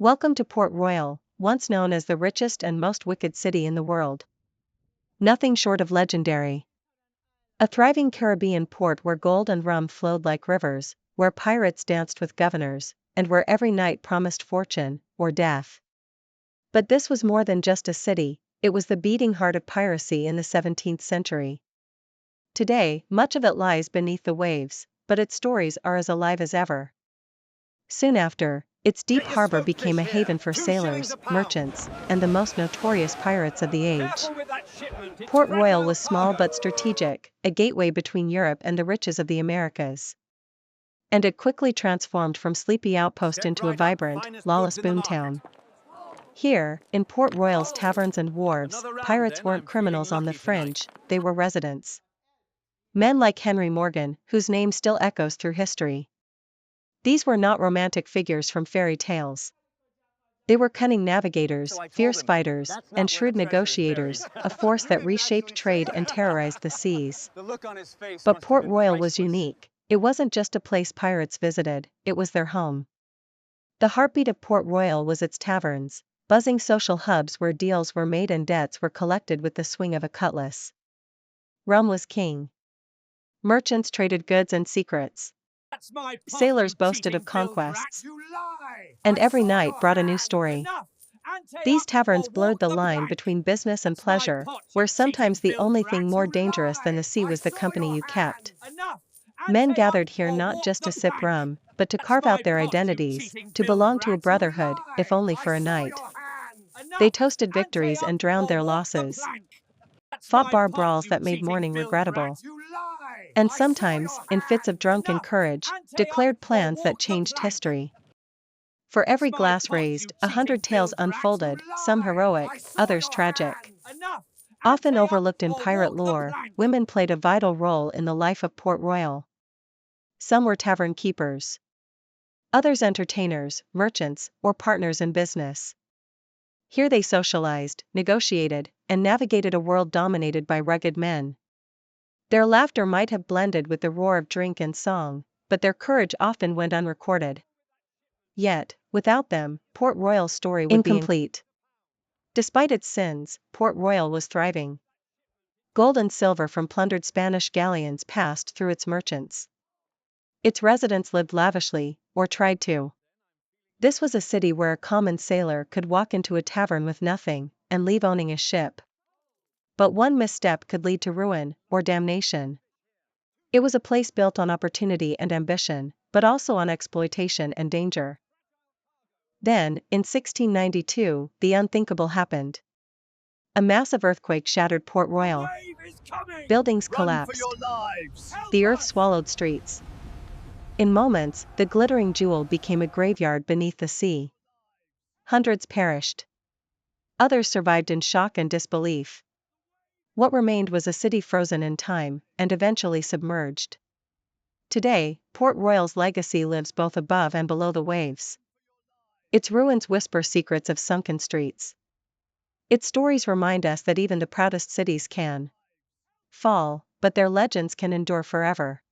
Welcome to Port Royal, once known as the richest and most wicked city in the world. Nothing short of legendary. A thriving Caribbean port where gold and rum flowed like rivers, where pirates danced with governors, and where every night promised fortune, or death. But this was more than just a city, it was the beating heart of piracy in the 17th century. Today, much of it lies beneath the waves, but its stories are as alive as ever. Soon after, its deep harbor became a haven for sailors, merchants, and the most notorious pirates of the age. Port Royal was small but strategic, a gateway between Europe and the riches of the Americas. And it quickly transformed from sleepy outpost into a vibrant, lawless boomtown. Here, in Port Royal's taverns and wharves, pirates weren't criminals on the fringe, they were residents. Men like Henry Morgan, whose name still echoes through history. These were not romantic figures from fairy tales. They were cunning navigators, fierce fighters, and shrewd negotiators, a force that reshaped trade and terrorized the seas. But Port Royal was unique. It wasn't just a place pirates visited, it was their home. The heartbeat of Port Royal was its taverns, buzzing social hubs where deals were made and debts were collected with the swing of a cutlass. Rum was king. Merchants traded goods and secrets. Sailors boasted of conquests. And every night brought a new story. These taverns blurred the line between business and pleasure, where sometimes the only thing more dangerous than the sea was the company you kept. Men gathered here not just to sip rum, but to carve out their identities, to belong to a brotherhood, if only for a night. They toasted victories and drowned their losses. Fought bar brawls that made mourning regrettable. And sometimes, in fits of drunken courage, declared plans that changed history. For every glass raised, 100 tales unfolded, some heroic, others tragic. Often overlooked in pirate lore, women played a vital role in the life of Port Royal. Some were tavern keepers. Others entertainers, merchants, or partners in business. Here they socialized, negotiated, and navigated a world dominated by rugged men. Their laughter might have blended with the roar of drink and song, but their courage often went unrecorded. Yet, without them, Port Royal's story would be incomplete. Despite its sins, Port Royal was thriving. Gold and silver from plundered Spanish galleons passed through its merchants. Its residents lived lavishly, or tried to. This was a city where a common sailor could walk into a tavern with nothing, and leave owning a ship. But one misstep could lead to ruin, or damnation. It was a place built on opportunity and ambition, but also on exploitation and danger. Then, in 1692, the unthinkable happened. A massive earthquake shattered Port Royal. Buildings collapsed. The earth swallowed streets. In moments, the glittering jewel became a graveyard beneath the sea. Hundreds perished. Others survived in shock and disbelief. What remained was a city frozen in time, and eventually submerged. Today, Port Royal's legacy lives both above and below the waves. Its ruins whisper secrets of sunken streets. Its stories remind us that even the proudest cities can fall, but their legends can endure forever.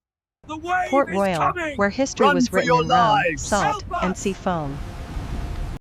Port Royal, where history was written in rum, salt, and sea foam.